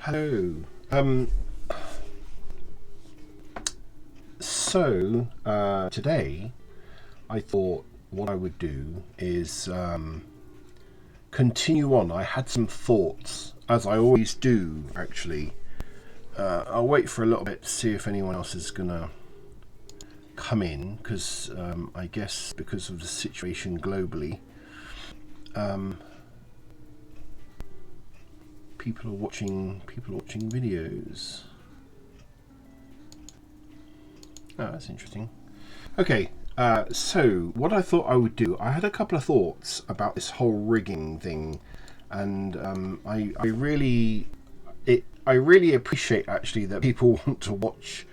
Hello. Today I thought what I would do is continue on. I had some thoughts, as I always do, actually. I'll wait for a little bit to see if anyone else is going to come in, because I guess because of the situation globally, people are watching videos. Oh, that's interesting. Okay, so what I thought I would do, I had a couple of thoughts about this whole rigging thing, and I really appreciate actually that people want to watch,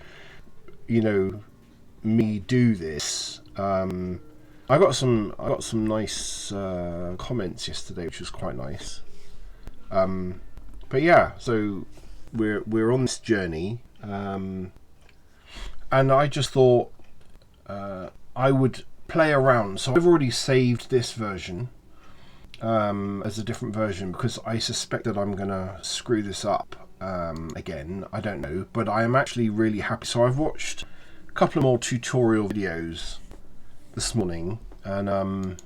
me do this. I got some nice comments yesterday, which was quite nice. But yeah, so we're on this journey, and I just thought I would play around. So I've already saved this version as a different version because I suspect that I'm gonna screw this up again. I don't know, but I am actually really happy. So I've watched a couple of more tutorial videos this morning, and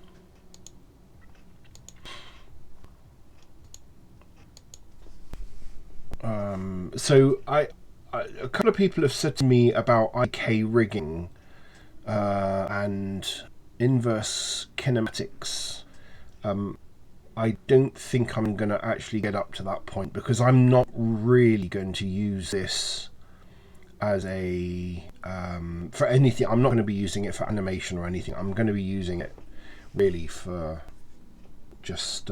so a couple of people have said to me about IK rigging and inverse kinematics. I don't think I'm going to actually get up to that point because I'm not really going to use this as a for anything. I'm not going to be using it for animation or anything. I'm going to be using it really for just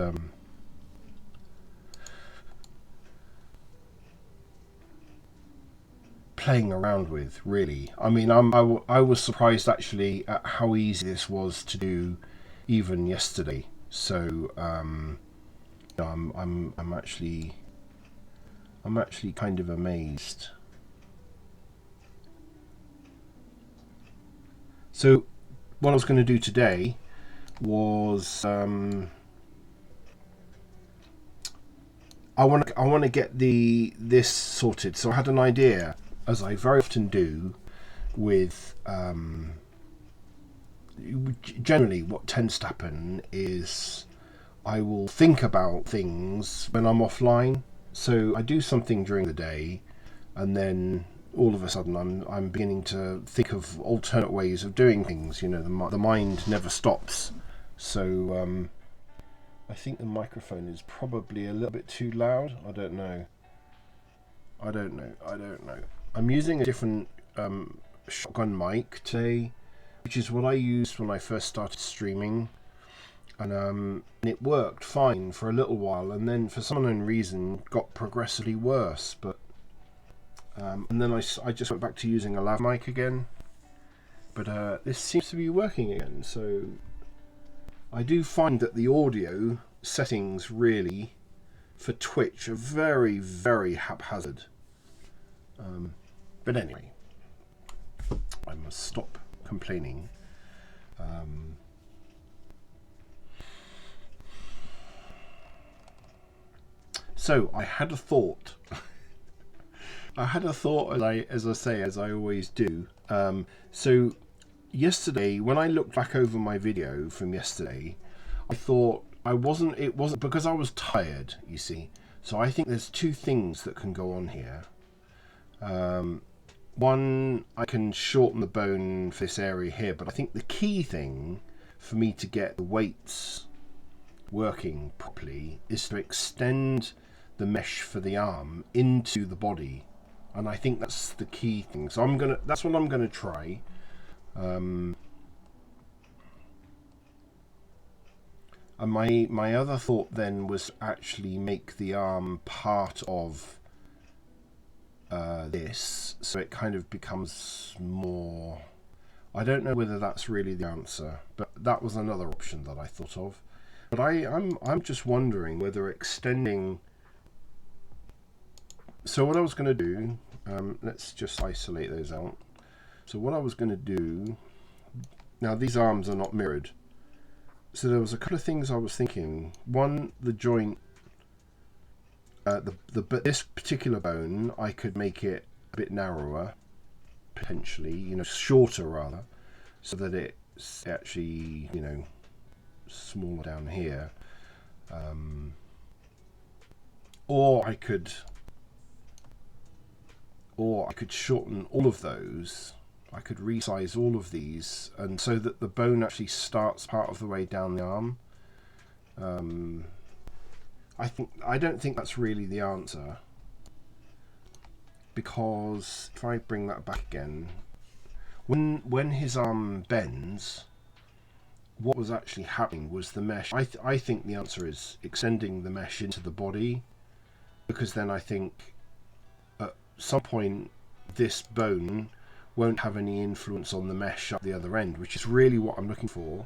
playing around with, really. I mean, I was surprised actually at how easy this was to do even yesterday. So I'm actually kind of amazed. So what I was going to do today was I want to get this sorted. So I had an idea, as I very often do, with generally what tends to happen is I will think about things when I'm offline. So I do something during the day, and then all of a sudden I'm beginning to think of alternate ways of doing things. The mind never stops. So I think the microphone is probably a little bit too loud. I don't know. I'm using a different shotgun mic today, which is what I used when I first started streaming, and it worked fine for a little while, and then for some unknown reason got progressively worse. But and then I just went back to using a lav mic again, but this seems to be working again. So I do find that the audio settings really for Twitch are very, very haphazard. But anyway, I must stop complaining. So I had a thought. As I always do. So yesterday, when I looked back over my video from yesterday, I thought it wasn't because I was tired, you see. So I think there's two things that can go on here. One, I can shorten the bone for this area here, but I think the key thing for me to get the weights working properly is to extend the mesh for the arm into the body, and I think that's the key thing. So that's what I'm gonna try. And my other thought then was actually make the arm part of this, so it kind of becomes more. I don't know whether that's really the answer, but that was another option that I thought of. But I'm just wondering whether extending. So what I was going to do, let's just isolate those out. So what I was going to do, now these arms are not mirrored. So there was a couple of things I was thinking. One, the joint but this particular bone, I could make it a bit narrower, potentially, shorter rather, so that it's actually, smaller down here. Or I could shorten all of those. I could resize all of these, and so that the bone actually starts part of the way down the arm. I don't think that's really the answer, because if I bring that back again, when his arm bends, what was actually happening was the mesh. I think the answer is extending the mesh into the body, because then I think at some point this bone won't have any influence on the mesh at the other end, which is really what I'm looking for.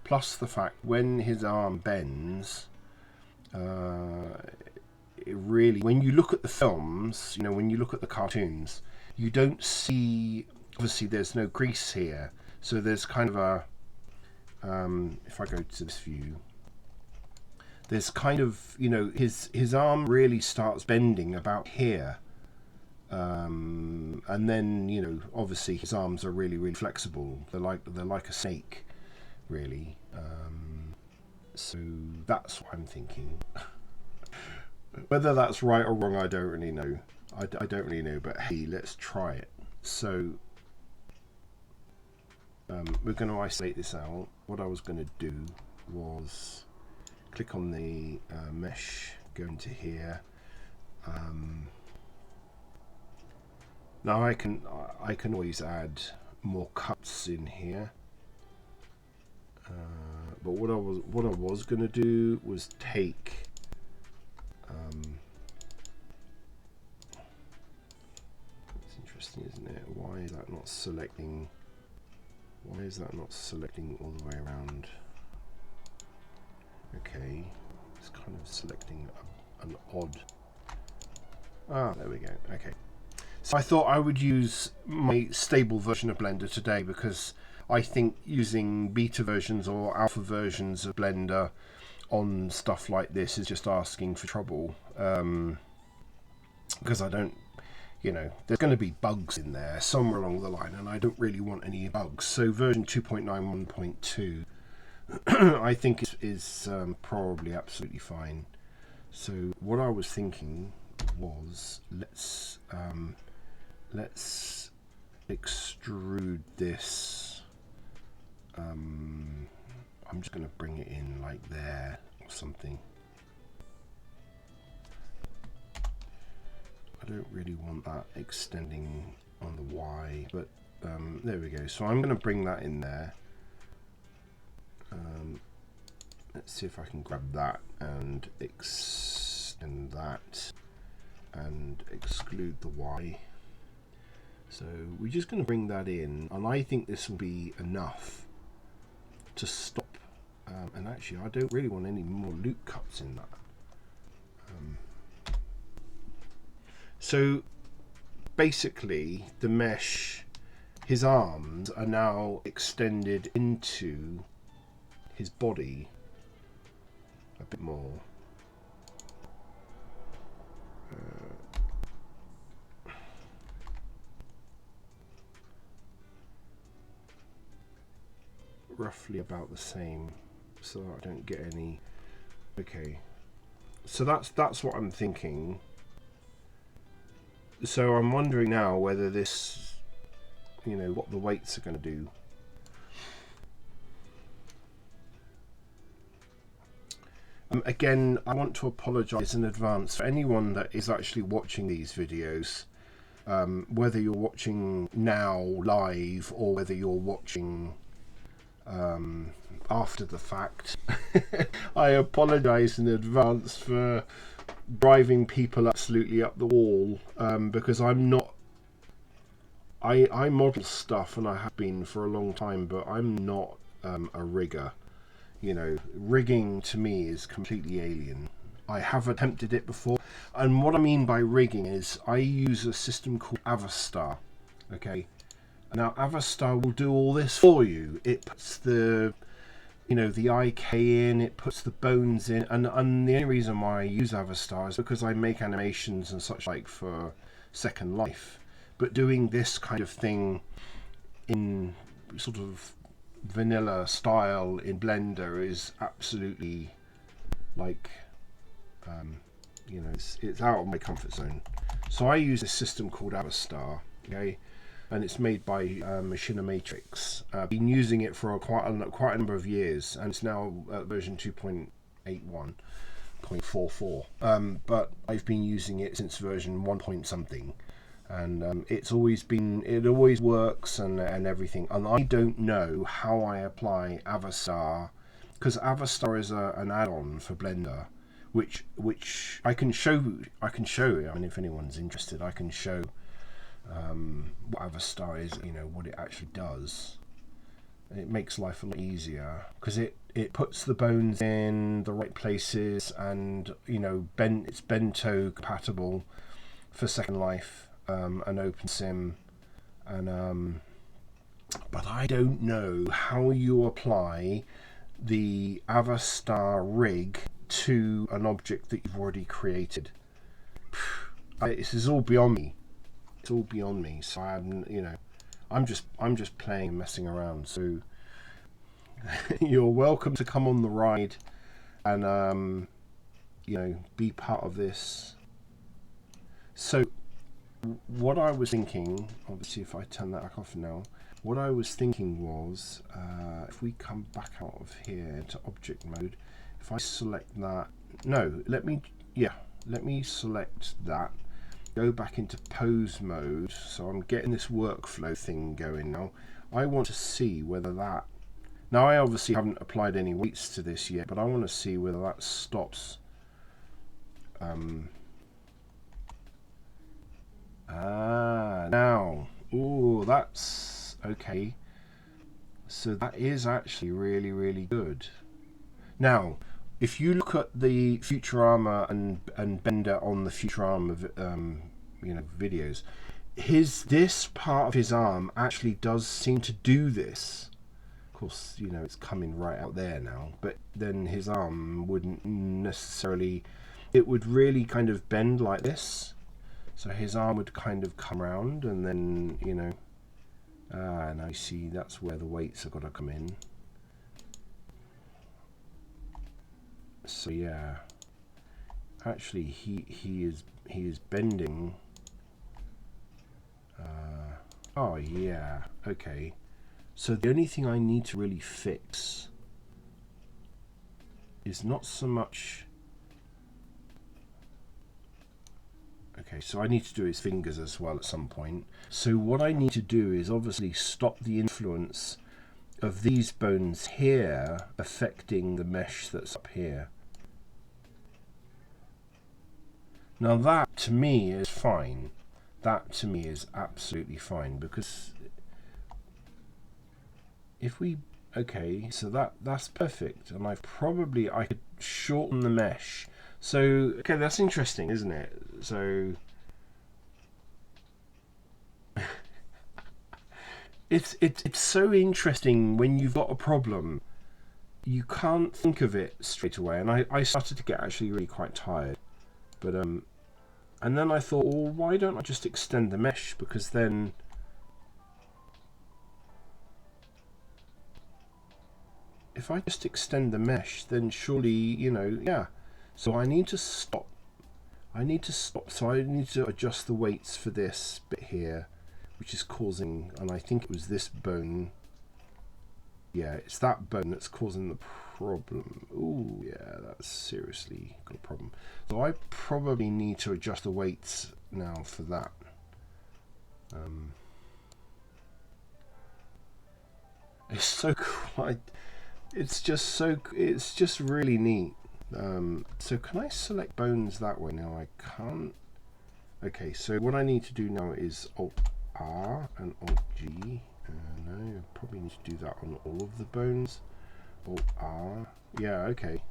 Plus the fact when his arm bends, it really, when you look at the films, when you look at the cartoons, you don't see, obviously there's no crease here, so there's kind of a, if I go to this view, there's kind of, his arm really starts bending about here. And then, obviously his arms are really, really flexible. They're like a snake, really. So that's what I'm thinking. Whether that's right or wrong, I don't really know. I don't really know, but hey, let's try it. So we're going to isolate this out. What I was going to do was click on the mesh, go into here. Now I can always add more cuts in here, but what I was going to do was take it's interesting, isn't it? Why is that not selecting? Why is that not selecting all the way around? Okay, it's kind of selecting an odd. There we go. Okay. So I thought I would use my stable version of Blender today, because I think using beta versions or alpha versions of Blender on stuff like this is just asking for trouble. Because I don't, there's going to be bugs in there somewhere along the line, and I don't really want any bugs. So version 2.91.2 I think is probably absolutely fine. So what I was thinking was, let's extrude this. I'm just going to bring it in like there or something. I don't really want that extending on the Y, but there we go. So I'm going to bring that in there. Let's see if I can grab that and extend that and exclude the Y. So we're just going to bring that in, and I think this will be enough to stop. And actually, I don't really want any more loop cuts in that. So basically, the mesh, his arms are now extended into his body a bit more. Roughly about the same, so I don't get any. Okay, so that's what I'm thinking. So I'm wondering now whether this, what the weights are going to do. Again, I want to apologize in advance for anyone that is actually watching these videos, whether you're watching now live or whether you're watching after the fact. I apologize in advance for driving people absolutely up the wall, because I'm not, I model stuff, and I have been for a long time, but I'm not a rigger. Rigging to me is completely alien. I have attempted it before, and what I mean by rigging is I use a system called Avastar. Okay, now Avastar will do all this for you. It puts the you know, the IK in, it puts the bones in, and the only reason why I use Avastar is because I make animations and such like for Second Life. But doing this kind of thing in sort of vanilla style in Blender is absolutely like, you know, it's out of my comfort zone. So I use a system called Avastar, okay, and it's made by Machina Matrix. I've been using it for quite a number of years, and it's now version 2.81.44. But I've been using it since version 1 point something, and it always works and everything. And I don't know how I apply Avastar, because Avastar is an add-on for Blender, which I can show. I mean, if anyone's interested, I can show what Avastar is. You know what it actually does. It makes life a lot easier because it puts the bones in the right places, and you know, it's bento compatible for Second Life and OpenSim, and but I don't know how you apply the Avastar rig to an object that you've already created. This is all beyond me. It's all beyond me. So I'm just playing and messing around. So you're welcome to come on the ride and you know, be part of this. So what I was thinking, obviously, if I turn that back off now, what I was thinking was, if we come back out of here to object mode, if I select that, let me select that, go back into pose mode, so I'm getting this workflow thing going now. I want to see whether that, now I obviously haven't applied any weights to this yet, but I want to see whether that stops now, ooh, that's okay. So that is actually really, really good. Now, if you look at the Futurama and Bender on the Futurama you know, videos, this part of his arm actually does seem to do this. Of course, you know, it's coming right out there now, but then his arm wouldn't necessarily, it would really kind of bend like this. So his arm would kind of come around, and then, you know, now you see that's where the weights have got to come in. So yeah, actually he is bending. Oh yeah, okay. So the only thing I need to really fix is not so much. Okay, so I need to do his fingers as well at some point. So what I need to do is obviously stop the influence of these bones here affecting the mesh that's up here. Now that to me is fine. That to me is absolutely fine, because if we, okay, so that's perfect, and I could shorten the mesh. So okay, that's interesting, isn't it? So it's so interesting when you've got a problem, you can't think of it straight away, and I started to get actually really quite tired, but and then I thought, well, why don't I just extend the mesh, because then if I just extend the mesh, then surely, you know, yeah. So I need to stop. So I need to adjust the weights for this bit here, which is causing, and I think it was this bone. Yeah, it's that bone that's causing the problem. Ooh, yeah, that's seriously got a problem. So I probably need to adjust the weights now for that. It's so quite. It's just really neat. So can I select bones that way? Now I can't. Okay, so what I need to do now is Alt R and Alt G. No, probably need to do that on all of the bones. Alt R. Yeah, okay.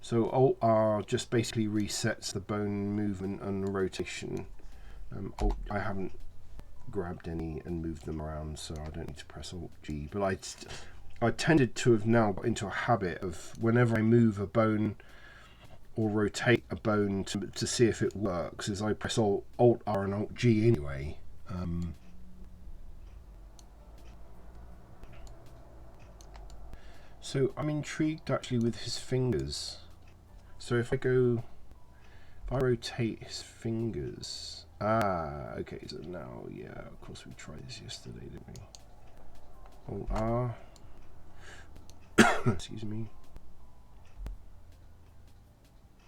So Alt R just basically resets the bone movement and rotation. I haven't grabbed any and moved them around, so I don't need to press Alt G. But I tended to have now got into a habit of whenever I move a bone or rotate a bone to see if it works, is I press Alt R and Alt G anyway. So I'm intrigued actually with his fingers. So if I rotate his fingers, okay, so now, yeah, of course we tried this yesterday, didn't we? Alt R, excuse me.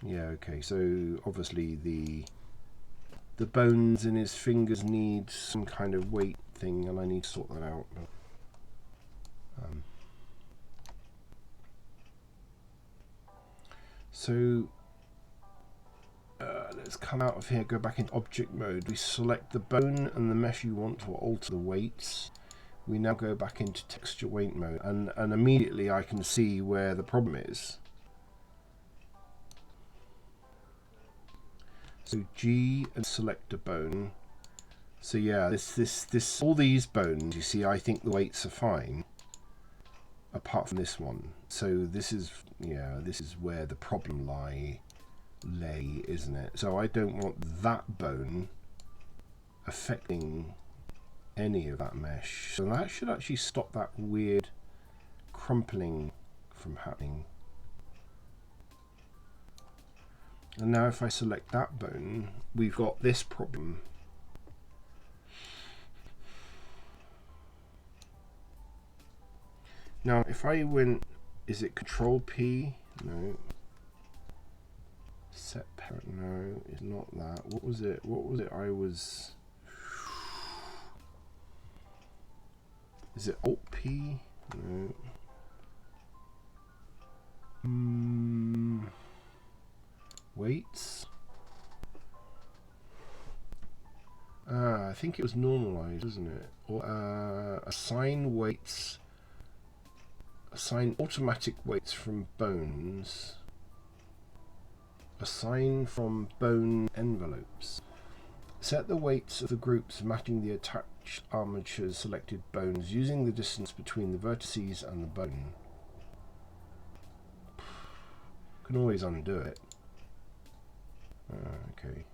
Yeah, okay, so obviously the bones in his fingers need some kind of weight thing, and I need to sort that out. So let's come out of here, go back into object mode. We select the bone and the mesh you want to alter the weights. We now go back into texture weight mode, and immediately I can see where the problem is. So G and select a bone. So yeah, this all these bones, you see, I think the weights are fine, apart from this one. So this is where the problem lay, isn't it? So I don't want that bone affecting any of that mesh. So that should actually stop that weird crumpling from happening. And now if I select that bone, we've got this problem. Now if I went, is it Control P? No. Set parent, no, it's not that. What was it? I was... Is it Alt P? No. Weights. I think it was normalized, isn't it? Or assign weights. Assign automatic weights from bones. Assign from bone envelopes. Set the weights of the groups matching the attached armatures selected bones using the distance between the vertices and the bone. Can always undo it. Okay.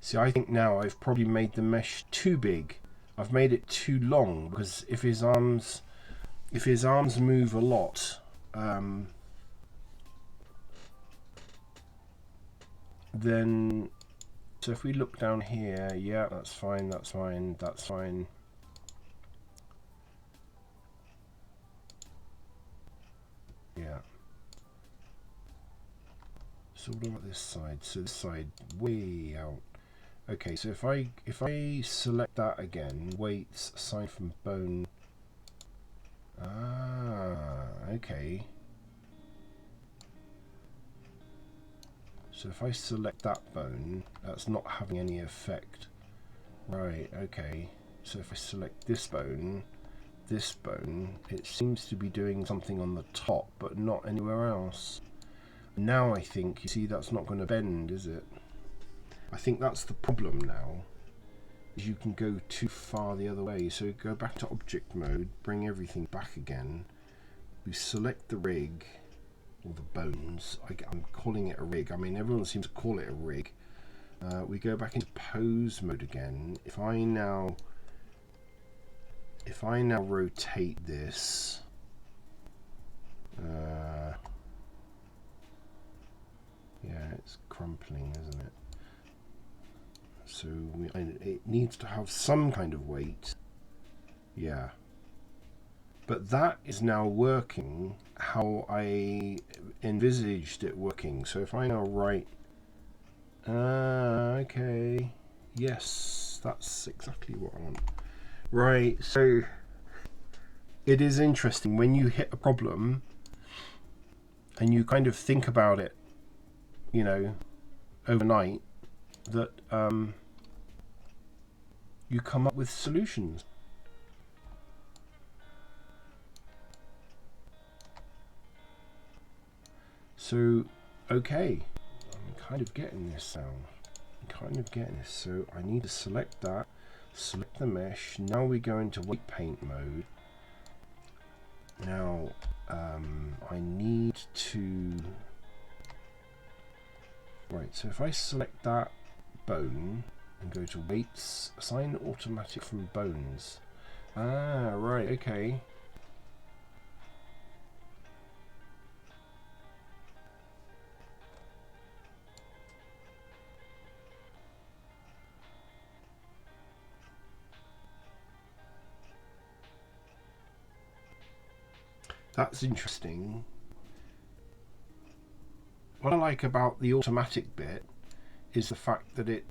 See, I think now I've probably made the mesh too big. I've made it too long, because if his arms move a lot, then, so if we look down here, yeah, that's fine, that's fine, that's fine. Yeah. So what about this side? So this side way out. Okay, so if I select that again, weights, assign from bone. Okay. So if I select that bone, that's not having any effect. Right, okay. So if I select this bone, it seems to be doing something on the top, but not anywhere else. Now I think, you see, that's not going to bend, is it? I think that's the problem now, is you can go too far the other way. So go back to object mode, bring everything back again. We select the rig, or the bones. I'm calling it a rig. I mean, everyone seems to call it a rig. We go back into pose mode again. If I now rotate this, yeah, it's crumpling, isn't it? So it needs to have some kind of weight. Yeah. But that is now working how I envisaged it working. So if I now write, okay, yes, that's exactly what I want. Right, so it is interesting when you hit a problem and you kind of think about it, you know, overnight, that you come up with solutions. So, okay, I'm kind of getting this now. kind of getting this. So I need to select that, select the mesh. Now we go into weight paint mode. Now I need to, right, so if I select that bone and go to weights, assign automatic from bones. Ah, right, okay. That's interesting. What I like about the automatic bit is the fact that it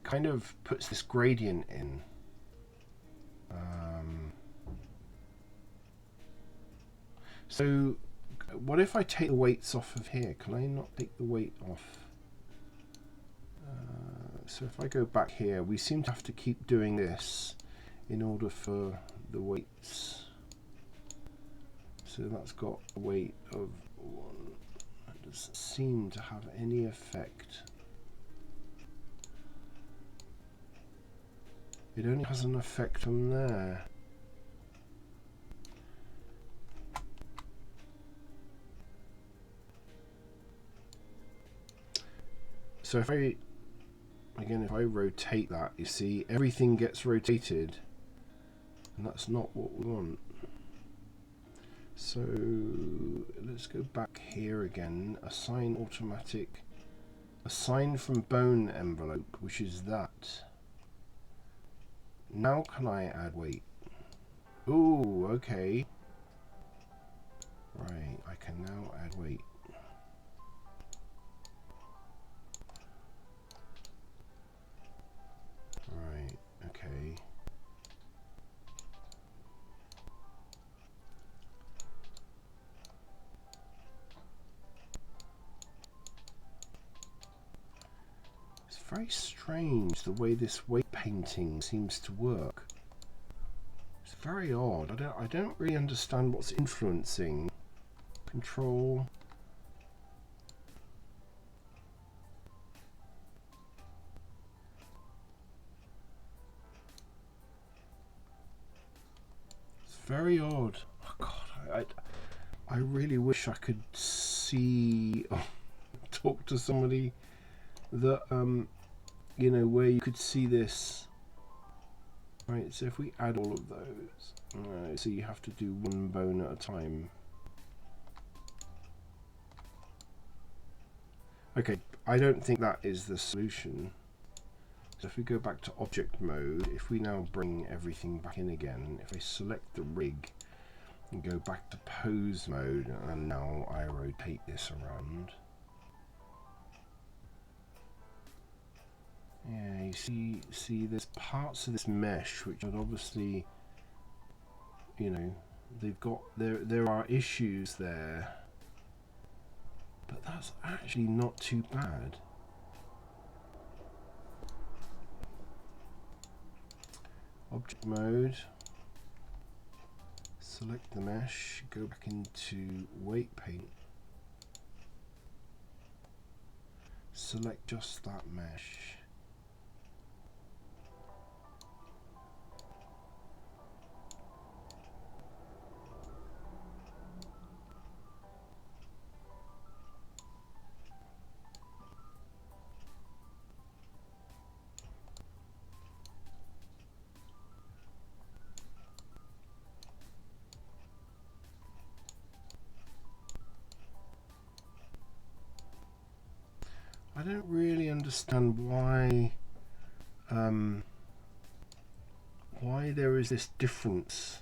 kind of puts this gradient in. So what if I take the weights off of here? Can I not take the weight off? So if I go back here, we seem to have to keep doing this in order for the weights. So that's got a weight of 1. That doesn't seem to have any effect. It only has an effect on there. So if I rotate that, you see everything gets rotated, and that's not what we want. So let's go back here again, assign automatic, assign from bone envelope, which is that. Now can I add weight? Ooh, okay. Right, I can now add weight. Right, okay. It's very strange the way this weight painting seems to work. It's very odd. I don't really understand what's influencing. Control. Very odd. Oh God, I really wish I could see or talk to somebody that you know, where you could see this. Right, so if we add all of those, so you have to do one bone at a time. Okay, I don't think that is the solution. So if we go back to object mode, if we now bring everything back in again, if I select the rig and go back to pose mode, and now I rotate this around. Yeah, you see there's parts of this mesh which are obviously, you know, they've got, there are issues there, but that's actually not too bad. Object mode, select the mesh, go back into weight paint, select just that mesh. I don't really understand why there is this difference,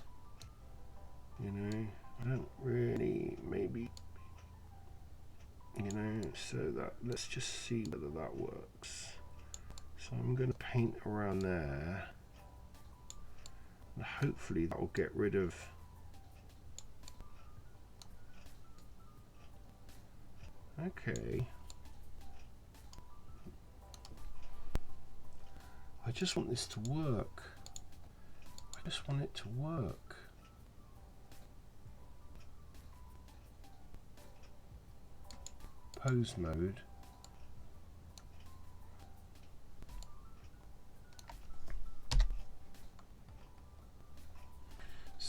you know. I don't really, maybe, you know, so that, let's just see whether that works. So I'm going to paint around there, and hopefully that will get rid of okay. I just want this to work. I just want it to work. Pose mode.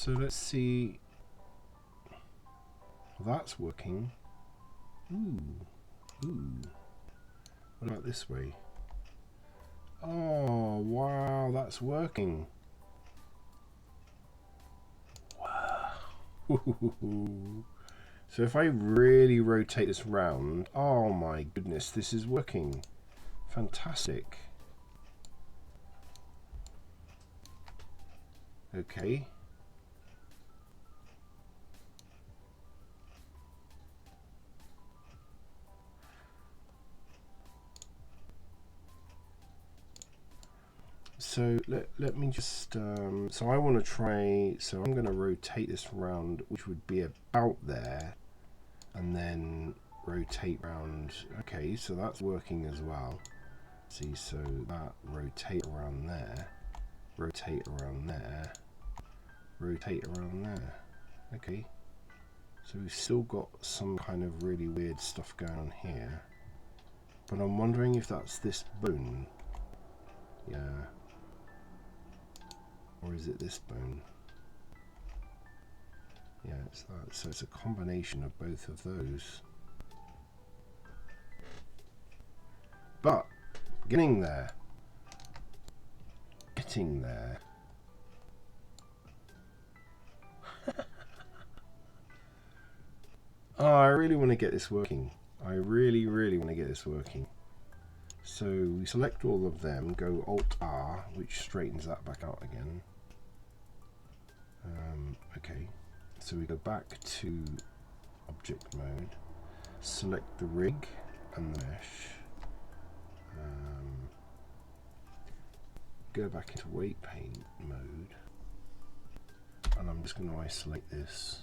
So let's see. Well, that's working. Ooh. What about this way? Oh, wow, that's working. Wow. So if I really rotate this round, oh my goodness, this is working. Fantastic. Okay. So let me just, so I want to try, so I'm going to rotate this round, which would be about there, and then rotate round. Okay, so that's working as well. See, so that rotate around there, rotate around there, rotate around there. Okay, so we've still got some kind of really weird stuff going on here, but I'm wondering if that's this bone. Yeah. Or is it this bone? Yeah, it's that. So it's a combination of both of those. But getting there. Getting there. Oh, I really want to get this working. I really want to get this working. So we select all of them, go Alt-R, which straightens that back out again. Okay, so we go back to object mode, select the rig and the mesh, go back into weight paint mode, and I'm just going to isolate this.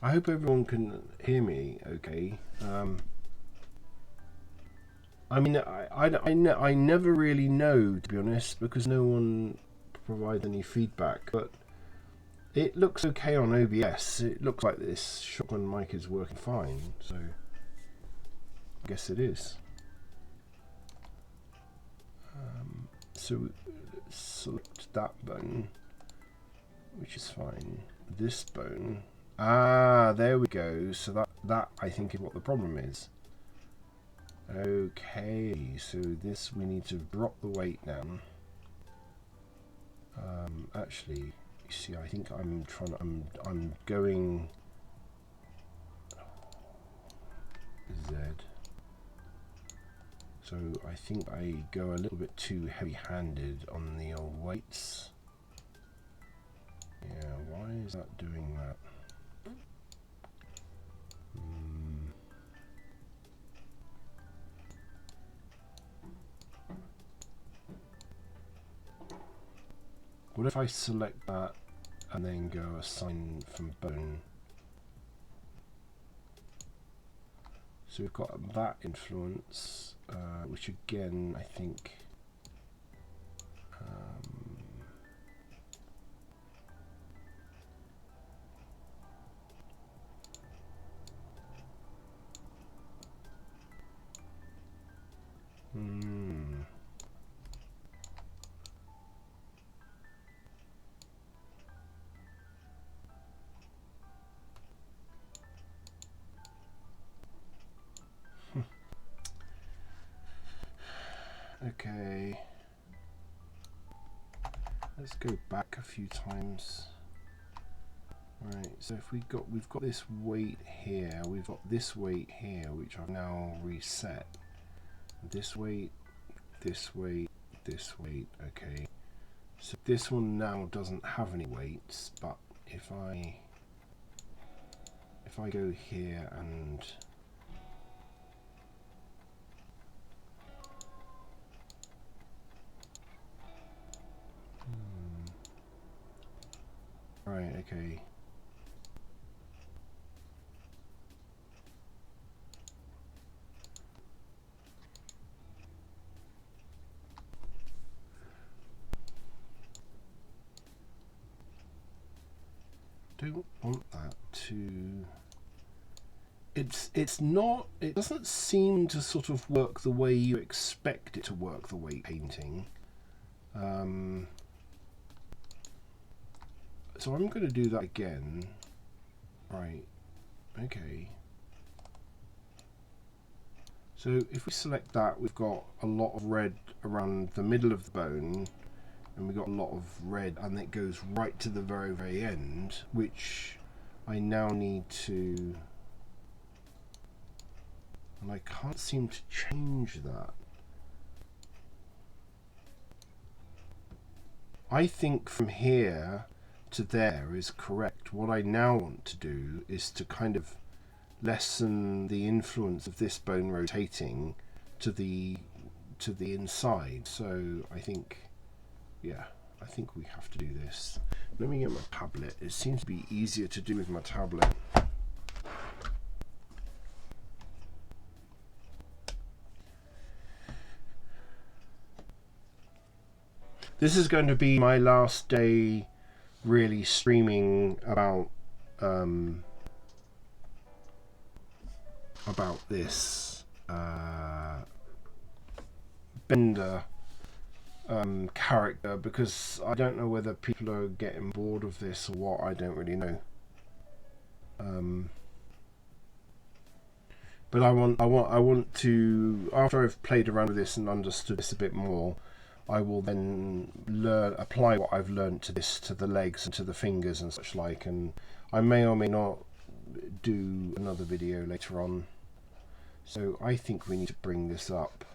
I hope everyone can hear me okay. I mean, I never really know, to be honest, because no one provides any feedback, but it looks okay on OBS. It looks like this shotgun mic is working fine, so I guess it is. So select that bone, which is fine. This bone. Ah, there we go. So that I think is what the problem is. Okay, so this we need to drop the weight down. Actually, you see, I think I'm going Z. So I think I go a little bit too heavy-handed on the old weights. Yeah, why is that doing that? What if I select that and then go assign from bone? So we've got that influence, which again I think okay. Let's go back a few times. Right, so if we've got this weight here, we've got this weight here, which I've now reset. This weight, this weight, this weight. Okay, so this one now doesn't have any weights, but if I go here and right, okay. Don't want that to. It's not. It doesn't seem to sort of work the way you expect it to work. The weight painting. So I'm going to do that again. Right. Okay. So if we select that, we've got a lot of red around the middle of the bone, and we've got a lot of red, and it goes right to the very, very end, which I now need to... And I can't seem to change that. I think from here to there is correct. What I now want to do is to kind of lessen the influence of this bone rotating to the inside. So I think, yeah, I think we have to do this. Let me get my tablet. It seems to be easier to do with my tablet. This is going to be my last day really streaming about this Bender character, because I don't know whether people are getting bored of this or what. I don't really know. But I want to, after I've played around with this and understood this a bit more, I will then apply what I've learned to this, to the legs and to the fingers and such like, and I may or may not do another video later on. So I think we need to bring this up.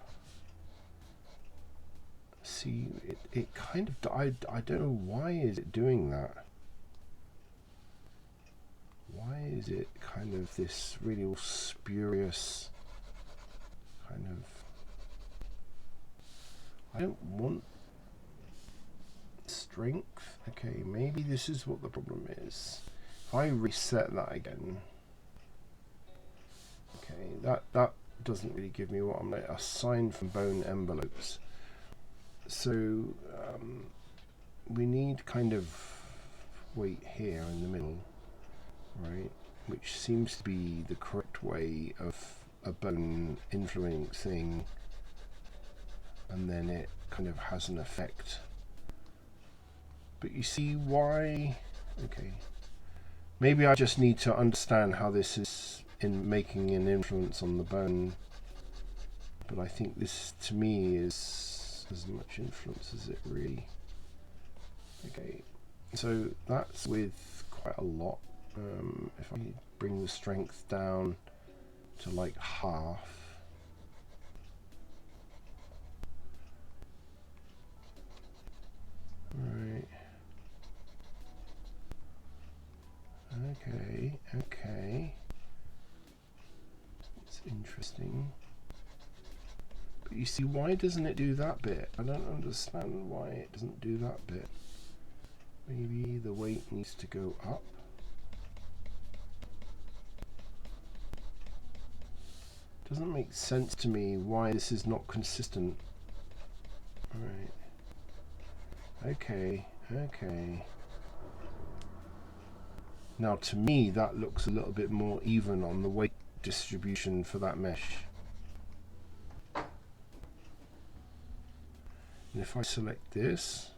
See, it kind of, I don't know why is it doing that. Why is it kind of this really all spurious kind of... I don't want strength. Okay, maybe this is what the problem is. If I reset that again... Okay, that doesn't really give me what I'm like, assign from bone envelopes. So we need kind of weight here in the middle, right? Which seems to be the correct way of a bone influencing, and then it kind of has an effect. But you see why? Okay, maybe I just need to understand how this is in making an influence on the bone, but I think this to me is as much influence as it really... Okay, so that's with quite a lot. If I bring the strength down to like half, right? Okay, it's interesting. But you see, why doesn't it do that bit? I don't understand why it doesn't do that bit. Maybe the weight needs to go up. Doesn't make sense to me why this is not consistent. Alright. Okay. Now to me that looks a little bit more even on the weight distribution for that mesh. And if I select this,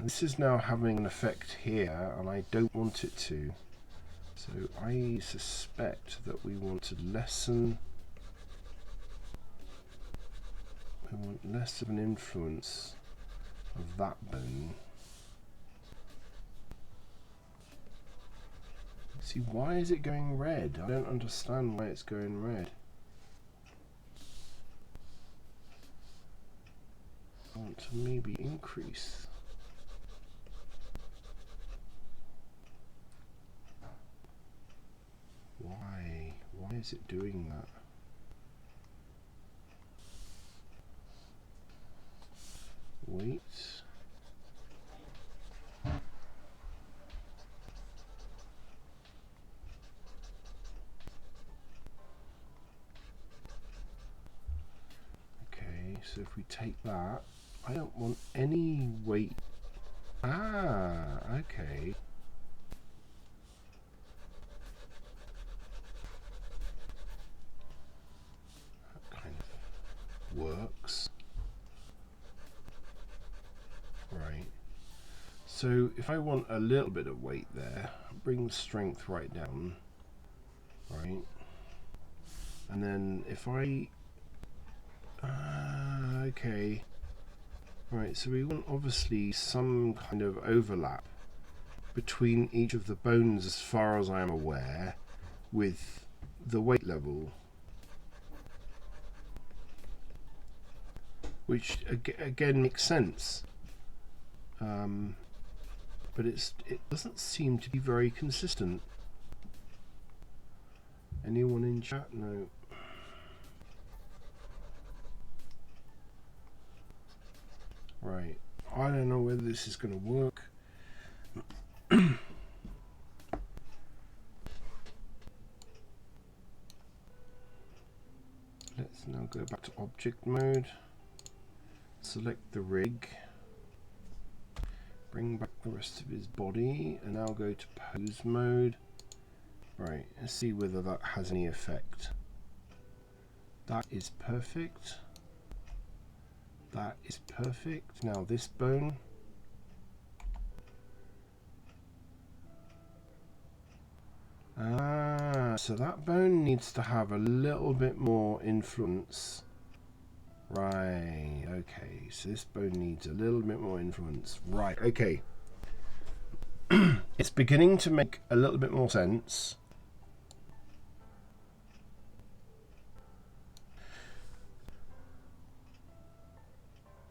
this is now having an effect here, and I don't want it to. So I suspect that we want to lessen. We want less of an influence of that bone. See, why is it going red? I don't understand why it's going red. I want to maybe increase. Why? Why is it doing that? Wait. Okay, so if we take that, I don't want any weight. Ah, okay. That kind of works. Right. So if I want a little bit of weight there, bring the strength right down, right? And then if I, okay, right, so we want obviously some kind of overlap between each of the bones as far as I am aware with the weight level, which again makes sense, but it doesn't seem to be very consistent. Anyone in chat? No. Right, I don't know whether this is going to work. Let's now go back to object mode, select the rig, bring back the rest of his body, and now go to pose mode. Right, let's see whether that has any effect. That is perfect. That is perfect. Now this bone. So that bone needs to have a little bit more influence. Right, okay, so this bone needs a little bit more influence. Right, okay. It's beginning to make a little bit more sense.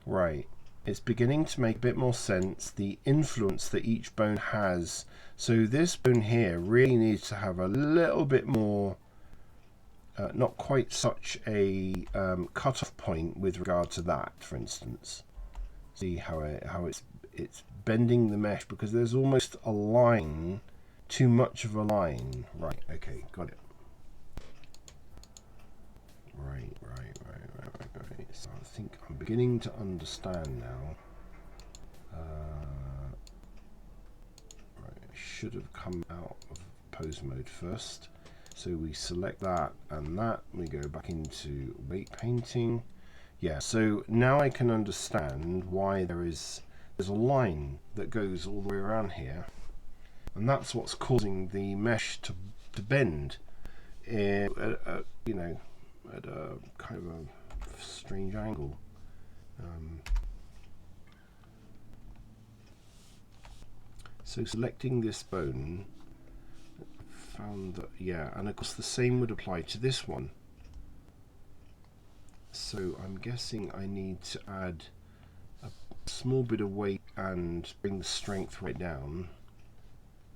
Right, it's beginning to make a bit more sense, the influence that each bone has. So this bone here really needs to have a little bit more, not quite such a cut-off point with regard to that, for instance. See how it's bending the mesh because there's almost a line, too much of a line. Right, okay, got it. Right. So I think I'm beginning to understand now. Right, I should have come out of pose mode first. So we select that and that. We go back into weight painting. Yeah, so now I can understand why there's a line that goes all the way around here, and that's what's causing the mesh to bend. You know, at a kind of a strange angle. So selecting this bone, found that, yeah, and of course the same would apply to this one. So I'm guessing I need to add a small bit of weight and bring the strength right down,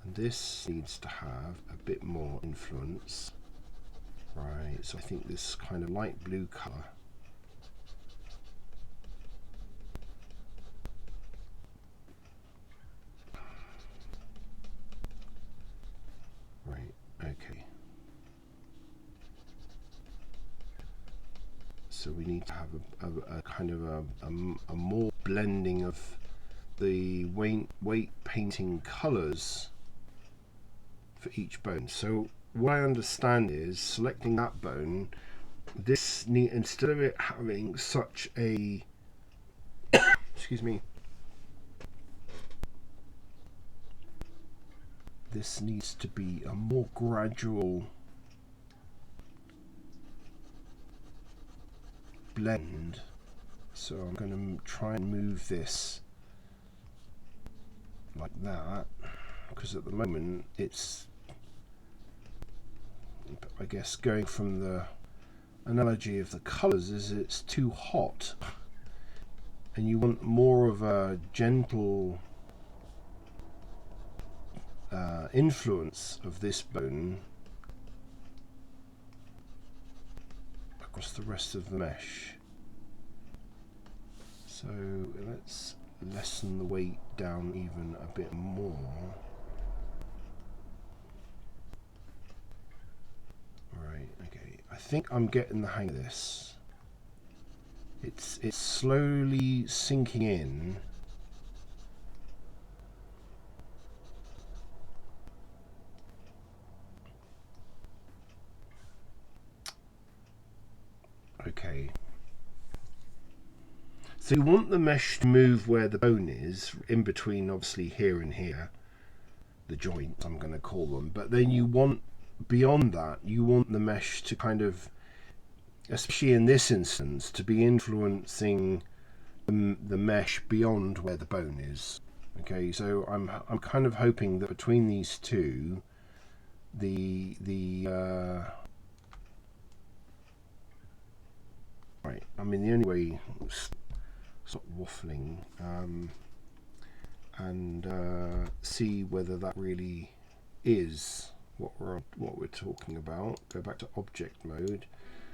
and this needs to have a bit more influence. Right, so I think this kind of light blue color. Right, okay. So we need to have a kind of a more blending of the weight painting colors for each bone. So what I understand is selecting that bone, this instead of it having such a excuse me, this needs to be a more gradual blend. So I'm going to try and move this like that, because at the moment it's, I guess, going from the analogy of the colors is it's too hot and you want more of a gentle influence of this bone across the rest of the mesh. So let's lessen the weight down even a bit more. Right, okay. I think I'm getting the hang of this. It's slowly sinking in. Okay. So you want the mesh to move where the bone is, in between obviously here and here, the joints I'm going to call them, but then you want, beyond that, you want the mesh to kind of, especially in this instance, to be influencing the mesh beyond where the bone is. Okay, so I'm kind of hoping that between these two, right, I mean the only way, stop waffling, and see whether that really is what we're talking about. Go back to object mode,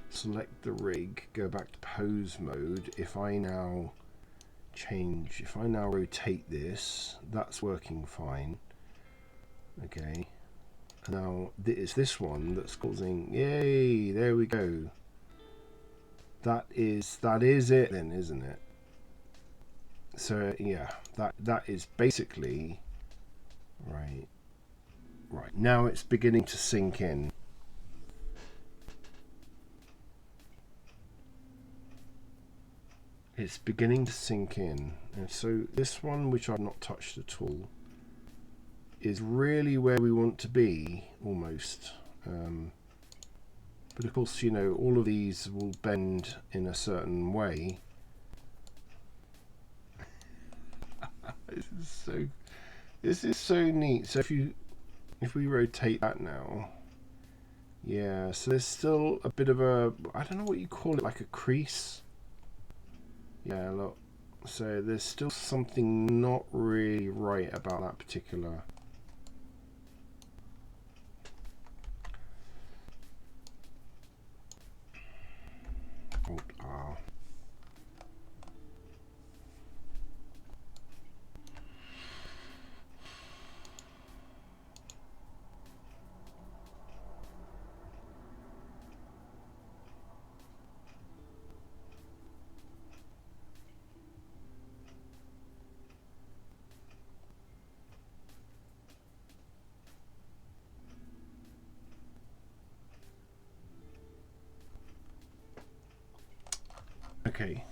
select the rig, go back to pose mode. If I now rotate this, that's working fine. Okay, now it's this one that's causing, yay, there we go. That is it then, isn't it? So yeah, that is basically right now it's beginning to sink in. It's beginning to sink in. And so this one, which I've not touched at all, is really where we want to be, almost. But of course, you know, all of these will bend in a certain way. This is so neat. So if we rotate that now, yeah, so there's still a bit of a, I don't know what you call it, like a crease. Yeah, look. So there's still something not really right about that particular. Alt-R. Okay.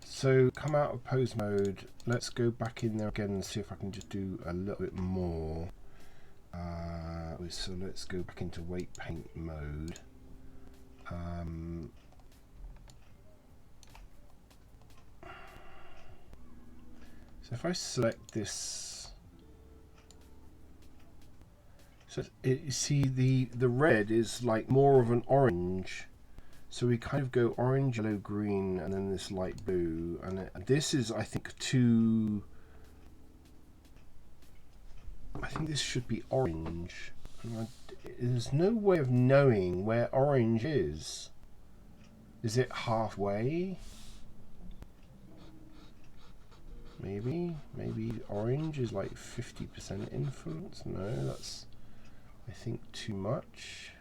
So come out of pose mode. Let's go back in there again and see if I can just do a little bit more. So let's go back into weight paint mode. So if I select this, so you see the red is like more of an orange. So we kind of go orange, yellow, green, and then this light blue. And this is, I think, I think this should be orange. There's no way of knowing where orange is. Is it halfway? Maybe orange is like 50% influence. No, that's, I think, too much.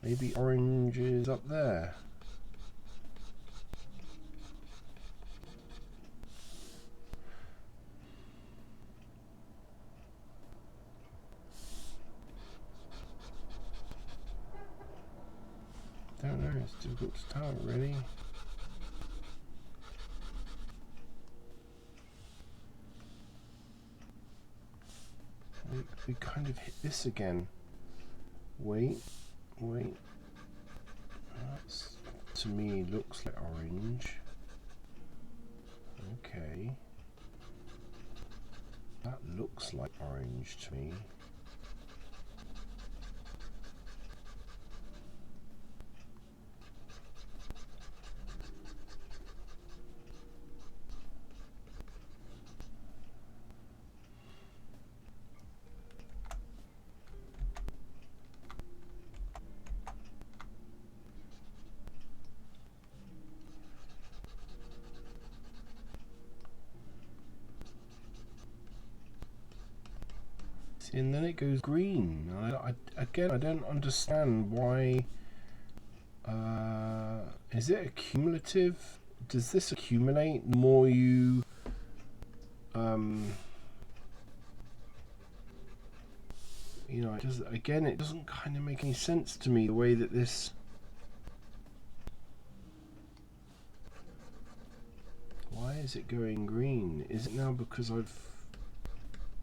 Maybe orange is up there. Don't know, it's difficult to tell, really. We kind of hit this again. Wait. That to me looks like orange. Okay. That looks like orange to me. and then it goes green. Again, I don't understand why. Is it accumulative? Does this accumulate the more you you know, it doesn't kind of make any sense to me the way that this. Why is it going green? Is it now because I've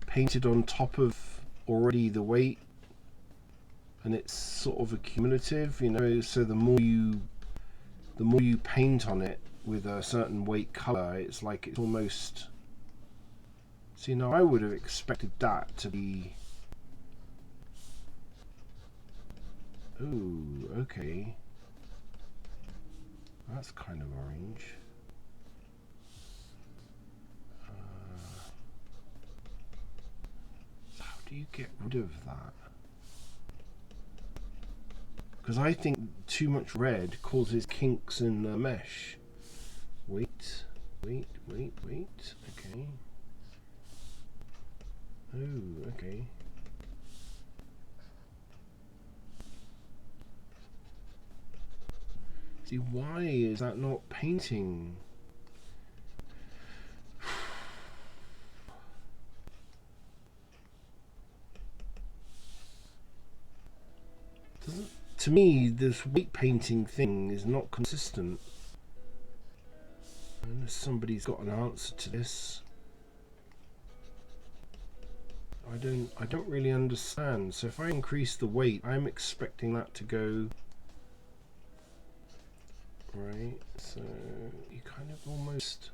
painted on top of already the weight and it's sort of accumulative, you know, so the more you paint on it with a certain weight color, it's like it's almost. See, now I would have expected that to be. Ooh, okay. That's kind of orange. How do you get rid of that? Because I think too much red causes kinks in the mesh. Wait. Okay. Oh, okay. See, why is that not painting? To me, this weight painting thing is not consistent. Unless somebody's got an answer to this. I don't really understand. So if I increase the weight, I'm expecting that to go right. So you kind of almost.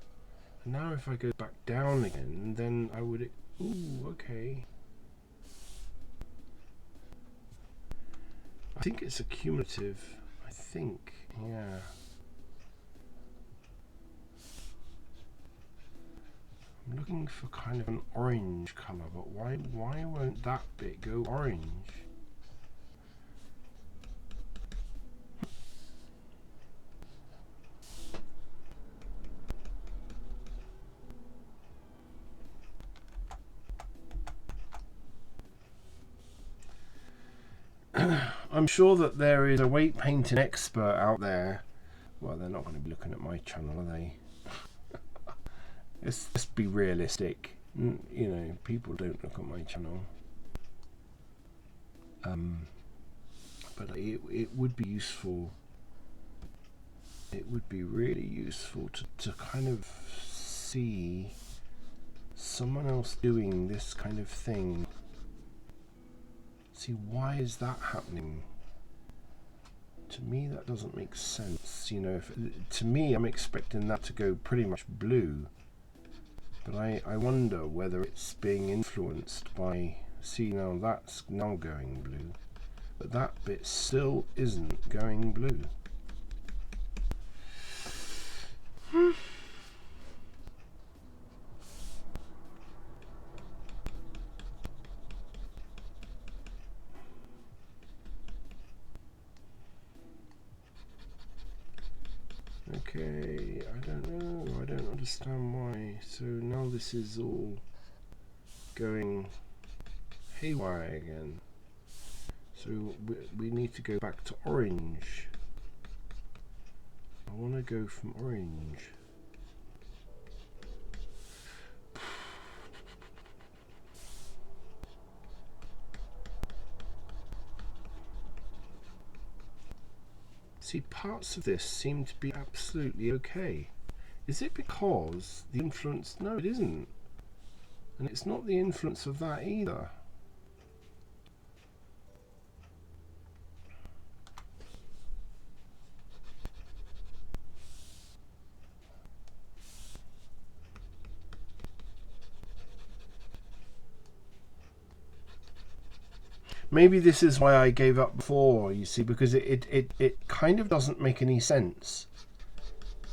Now if I go back down again, then I would. Ooh, okay. I think it's accumulative. I think, yeah. I'm looking for kind of an orange colour, but why won't that bit go orange? I'm sure that there is a weight painting expert out there. Well, they're not going to be looking at my channel, are they? Let's be realistic. You know, people don't look at my channel. But it would be useful. It would be really useful to kind of see someone else doing this kind of thing. See, why is that happening? To me, that doesn't make sense. You know, to me, I'm expecting that to go pretty much blue. But I wonder whether it's being influenced by. See, now that's now going blue, but that bit still isn't going blue. Okay, I don't know. I don't understand why. So now this is all going haywire again. So we need to go back to orange. I want to go from orange. See, parts of this seem to be absolutely okay. Is it because the influence? No, it isn't. And it's not the influence of that either. Maybe this is why I gave up before, you see, because it kind of doesn't make any sense.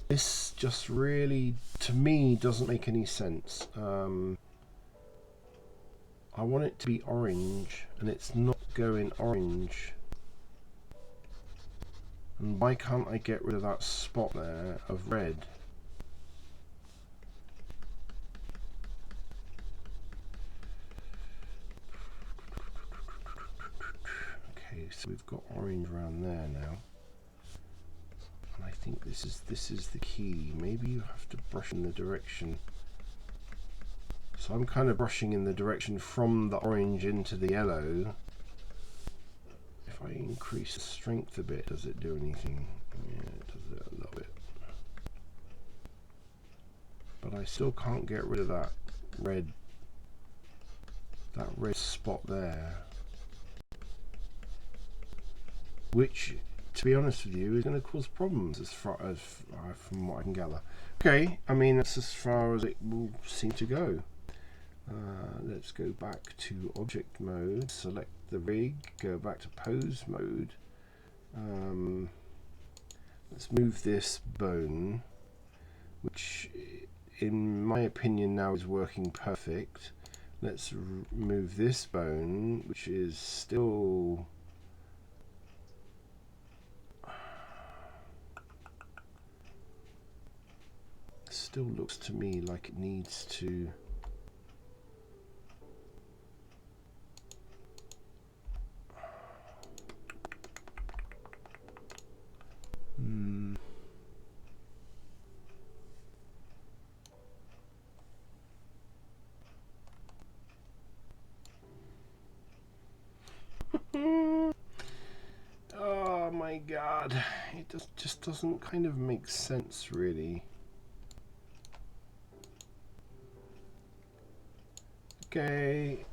This just really, to me, doesn't make any sense. I want it to be orange, and it's not going orange. And why can't I get rid of that spot there of red? So we've got orange around there now. And I think this is the key. Maybe you have to brush in the direction. So I'm kind of brushing in the direction from the orange into the yellow. If I increase the strength a bit, does it do anything? Yeah, it does it a little bit. But I still can't get rid of that red spot there. Which, to be honest with you, is going to cause problems as far as from what I can gather. Okay, I mean that's as far as it will seem to go. Let's go back to object mode, select the rig, go back to pose mode. Let's move this bone, which in my opinion now is working perfect. Let's move this bone, which is still looks to me like it needs to oh my god, it just doesn't kind of make sense really. Okay,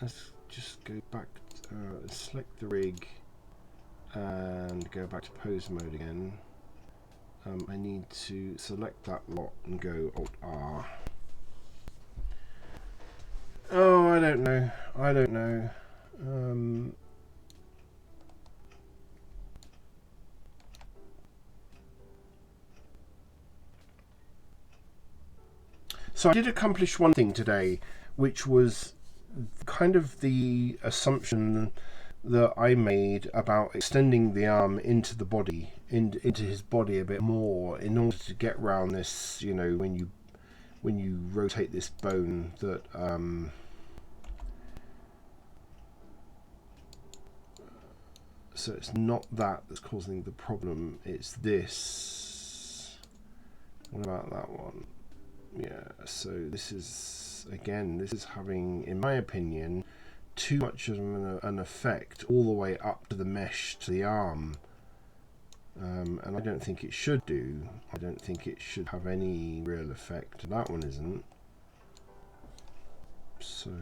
let's just go back, select the rig and go back to pose mode again. I need to select that lot and go Alt R. Oh, I don't know. So I did accomplish one thing today, which was kind of the assumption that I made about extending the arm into the body, into his body a bit more, in order to get round this, you know, when you rotate this bone, that so it's not that that's causing the problem, it's this. What about that one? Yeah, so this is, again, this is having, in my opinion, too much of an effect all the way up to the mesh to the arm, and I don't think it should do. I don't think it should have any real effect. That one isn't. So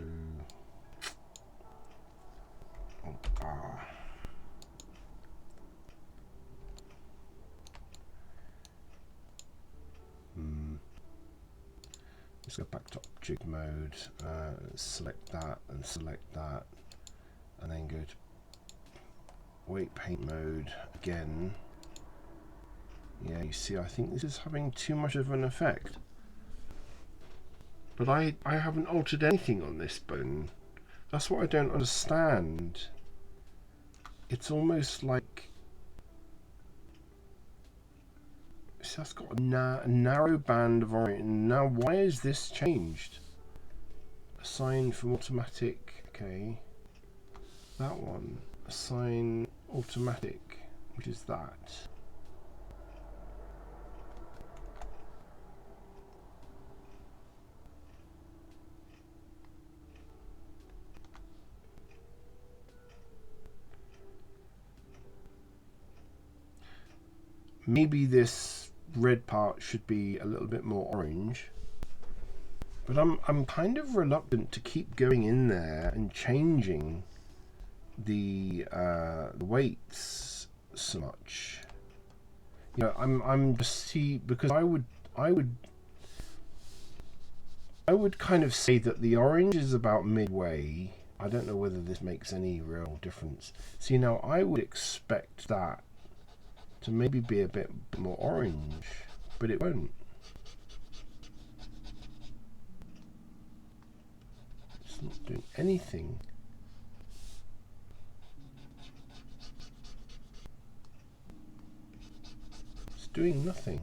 let's go back to object mode, select that, and then go to weight paint mode again. Yeah, you see, I think this is having too much of an effect. But I haven't altered anything on this bone. That's what I don't understand. It's almost like, see, that's got a narrow band of orange. Now, why is this changed? Assign from automatic. Okay. That one. Assign automatic, which is that. Maybe this red part should be a little bit more orange, but I'm kind of reluctant to keep going in there and changing the weights so much. You know, I'm just because I would kind of say that the orange is about midway. I don't know whether this makes any real difference. See, now I would expect that to maybe be a bit more orange, but it won't. It's not doing anything. It's doing nothing.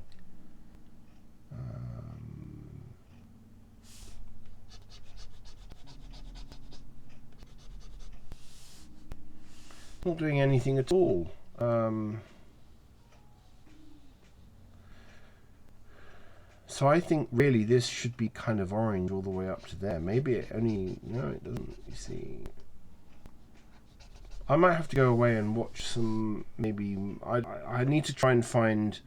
not doing anything at all. So I think really this should be kind of orange all the way up to there. Maybe it only... No, it doesn't. You see... I might have to go away and watch some... Maybe... I need to try and find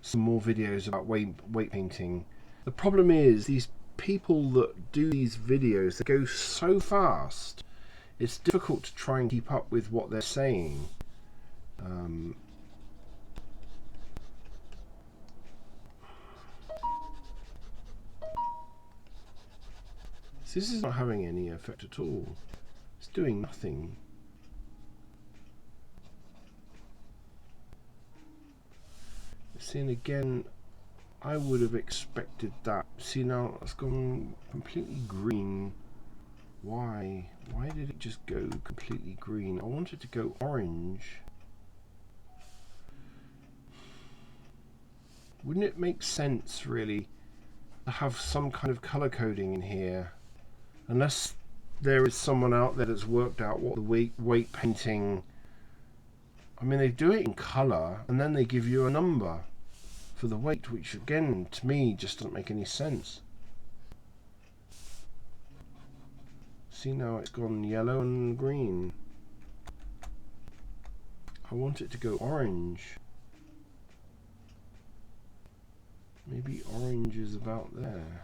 some more videos about weight painting. The problem is these people that do these videos, they go so fast. It's difficult to try and keep up with what they're saying. This is not having any effect at all. It's doing nothing. See, and again, I would have expected that. See, now it's gone completely green. Why? Why did it just go completely green? I want it to go orange. Wouldn't it make sense, really, to have some kind of color coding in here? Unless there is someone out there that's worked out what the weight painting... I mean, they do it in color, and then they give you a number for the weight, which, again, to me, just doesn't make any sense. See, now it's gone yellow and green. I want it to go orange. Maybe orange is about there.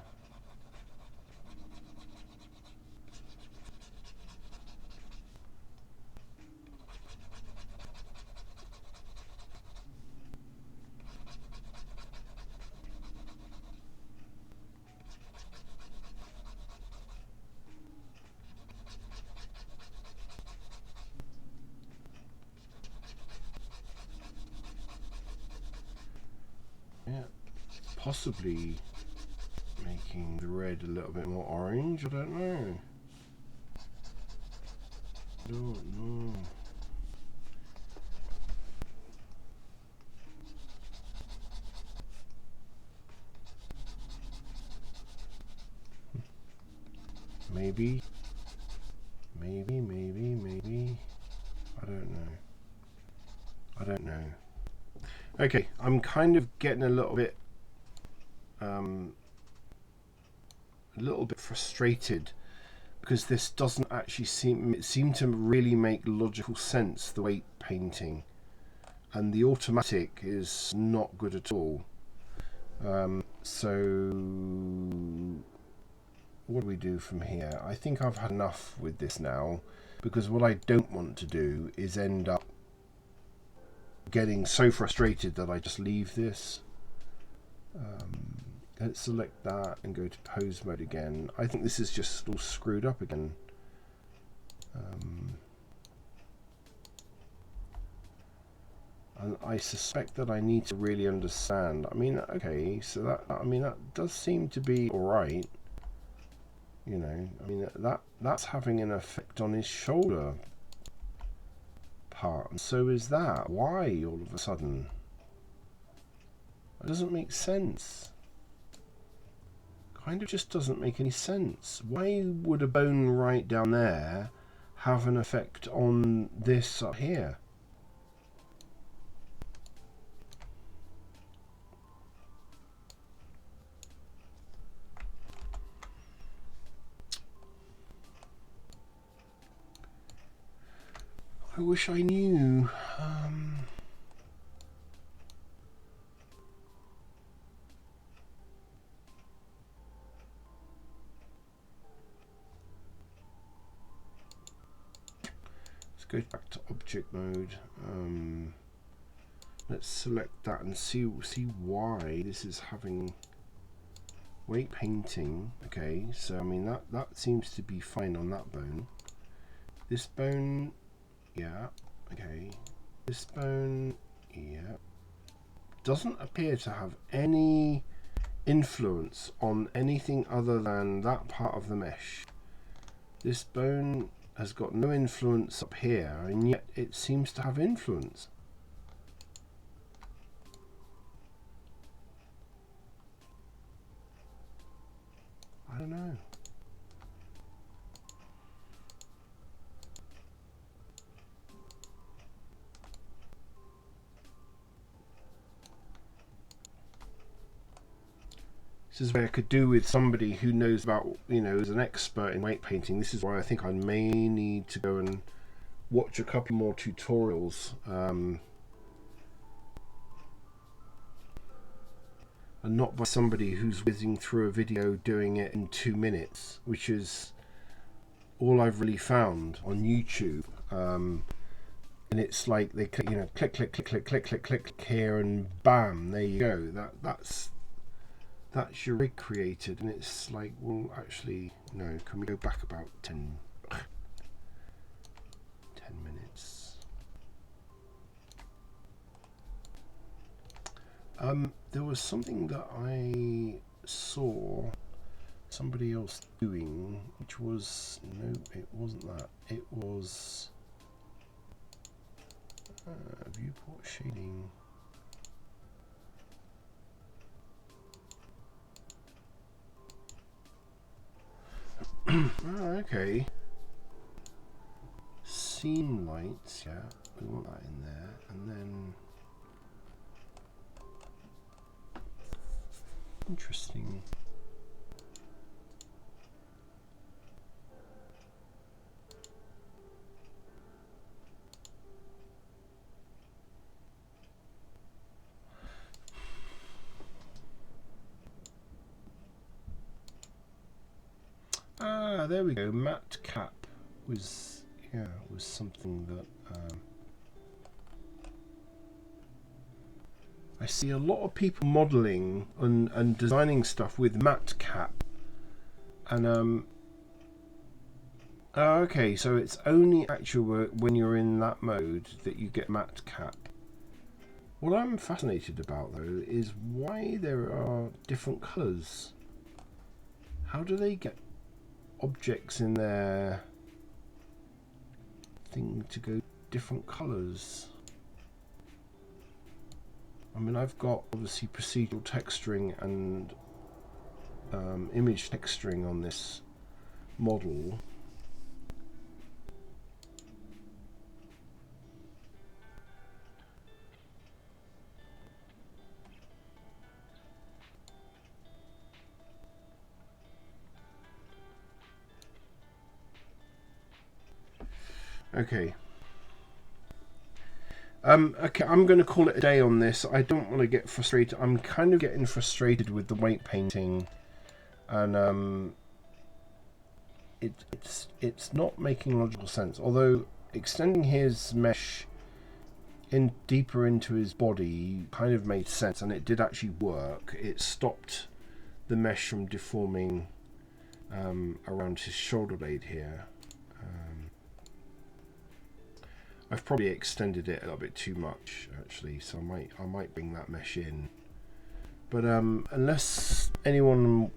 Yeah, possibly making the red a little bit more orange. I don't know. I don't know. Maybe. I don't know. I don't know. Okay, I'm kind of getting a little bit frustrated because this doesn't actually seem to really make logical sense, the weight painting, and the automatic is not good at all. So what do we do from here? I think I've had enough with this now, because what I don't want to do is end up getting so frustrated that I just leave this. Let's select that and go to pose mode again. I think this is just all screwed up again. And I suspect that I need to really understand. I mean, okay, so that does seem to be alright. You know, I mean, that's having an effect on his shoulder part, and so is that. Why all of a sudden? It doesn't make sense. Kind of just doesn't make any sense. Why would a bone right down there have an effect on this up here? I wish I knew. Let's go back to object mode. Let's select that and see why this is having weight painting. Okay, so I mean that seems to be fine on that bone. This bone, yeah, okay. This bone, yeah, doesn't appear to have any influence on anything other than that part of the mesh. This bone has got no influence up here, and yet it seems to have influence. I don't know. This is where I could do with somebody who knows about, is an expert in weight painting. This is why I think I may need to go and watch a couple more tutorials, and not by somebody who's whizzing through a video doing it in 2 minutes, which is all I've really found on YouTube. And it's like they click, click, click, click, click, click, click, click here, and bam, there you go. That's your rig created, and it's like, well, actually, no. Can we go back about 10 minutes? There was something that I saw somebody else doing, which was, no, it wasn't that. It was viewport shading. Oh, okay. Scene lights, yeah, we want that in there, and then interesting. Ah, there we go. Matte cap was something that I see a lot of people modeling and designing stuff with matte cap, and okay, so it's only actual when you're in that mode that you get matte cap. What I'm fascinated about though is why there are different colours. How do they get objects in their thing to go different colours? I mean, I've got obviously procedural texturing and image texturing on this model. Okay. Okay, I'm going to call it a day on this. I don't want to get frustrated. I'm kind of getting frustrated with the weight painting, and it's not making logical sense. Although extending his mesh in deeper into his body kind of made sense, and it did actually work. It stopped the mesh from deforming around his shoulder blade here. I've probably extended it a little bit too much, actually, so I might bring that mesh in. But unless anyone,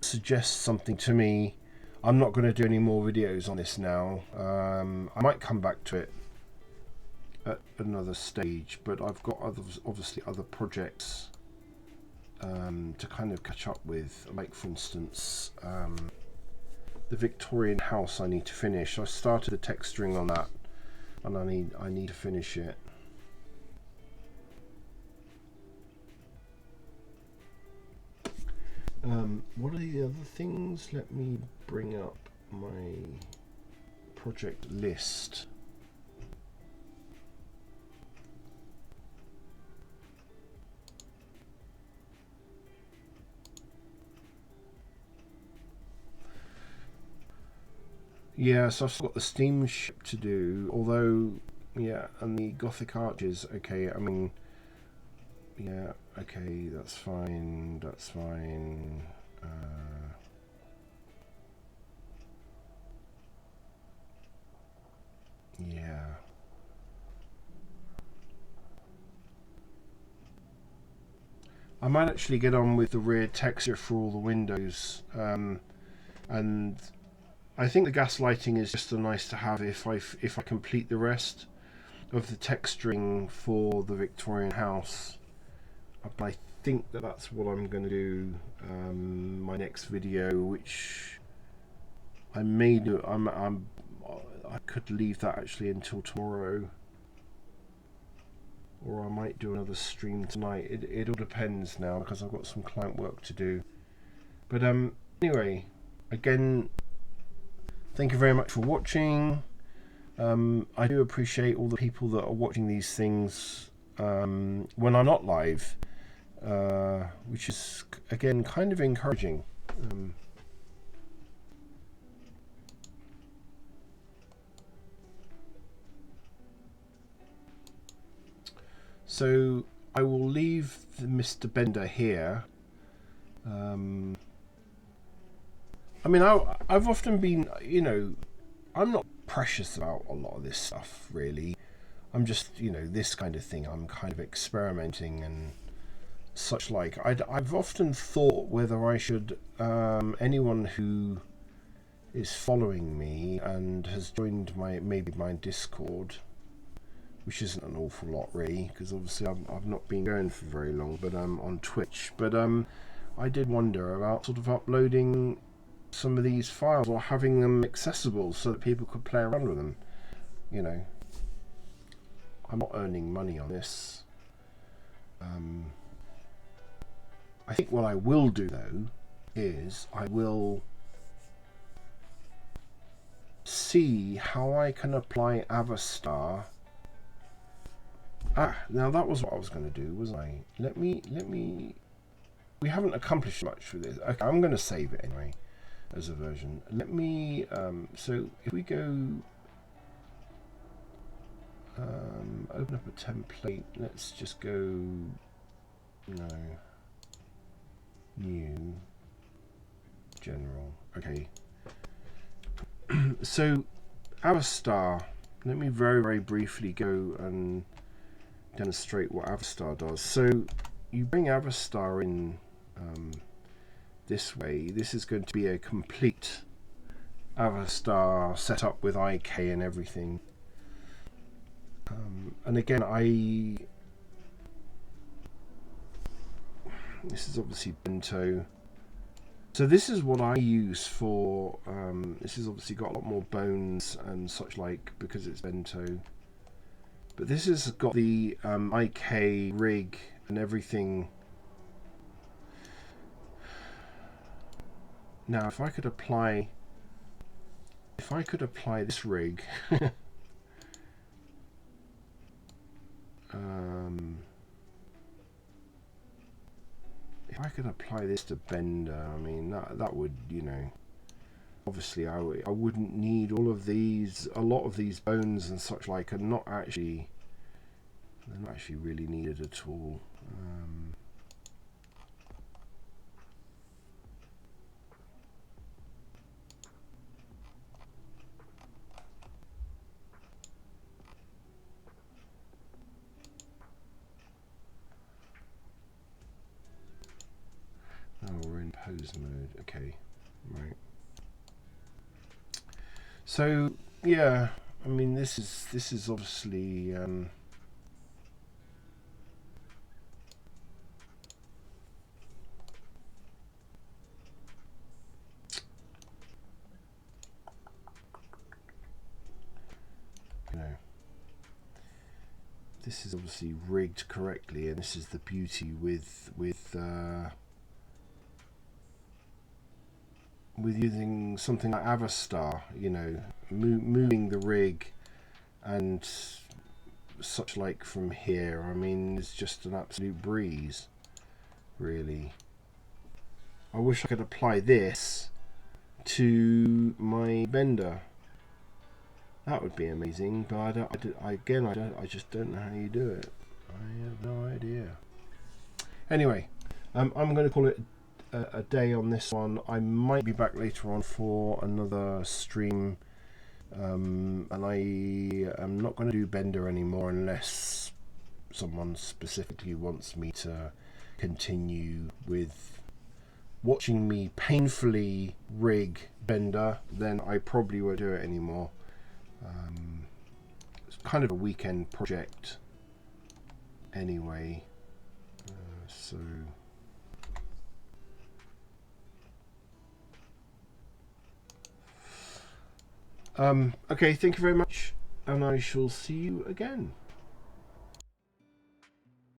suggests something to me, I'm not going to do any more videos on this now. I might come back to it at another stage, but I've got obviously other projects to kind of catch up with. Like, for instance, the Victorian house I need to finish. I started the texturing on that, and I need to finish it. What are the other things? Let me bring up my project list. Yeah, so I've still got the steamship to do, although, yeah, and the Gothic arches, okay, I mean, yeah, okay, that's fine, that's fine. Yeah. I might actually get on with the rear texture for all the windows, and I think the gas lighting is just a nice to have if I complete the rest of the texturing for the Victorian house. I think that's what I'm going to do my next video, which I may do. I could leave that actually until tomorrow. or I might do another stream tonight. It all depends now because I've got some client work to do. But anyway, again, thank you very much for watching. I do appreciate all the people that are watching these things when I'm not live, which is again kind of encouraging. So I will leave Mr. Bender here. I mean, I've often been, you know, I'm not precious about a lot of this stuff, really. I'm just, you know, this kind of thing. I'm kind of experimenting and such like. I've often thought whether I should, anyone who is following me and has joined maybe my Discord, which isn't an awful lot really, because obviously I've not been going for very long, but on Twitch. But I did wonder about sort of uploading some of these files or having them accessible so that people could play around with them. You know, I'm not earning money on this. I think what I will do though is I will see how I can apply Avastar. Now that was what I was going to do, wasn't I? Let me. We haven't accomplished much with this. Okay, I'm going to save it anyway as a version. Let me. So if we go, open up a template. Let's just go. No. New. General. Okay. So Avastar. Let me very, very briefly go and demonstrate what Avastar does. So you bring Avastar in this way. This is going to be a complete Avastar setup with IK and everything. And again, this is obviously Bento. So this is what I use for, this has obviously got a lot more bones and such like because it's Bento. But this has got the IK rig and everything. Now if I could apply this rig if I could apply this to Bender, I mean that would, you know, obviously I wouldn't need all of these, a lot of these bones and such like are not actually, they're not actually really needed at all. Oh, we're in pose mode. Okay, right. So yeah, I mean this is obviously you know, this is obviously rigged correctly, and this is the beauty with using something like Avastar, you know, moving the rig and such like from here. I mean, it's just an absolute breeze, really. I wish I could apply this to my Bender. That would be amazing, but I just don't know how you do it. I have no idea. Anyway, I'm going to call it a day on this one. I might be back later on for another stream, and I am not going to do Bender anymore unless someone specifically wants me to continue with watching me painfully rig Bender. Then I probably won't do it anymore. It's kind of a weekend project anyway, so okay, thank you very much, and I shall see you again.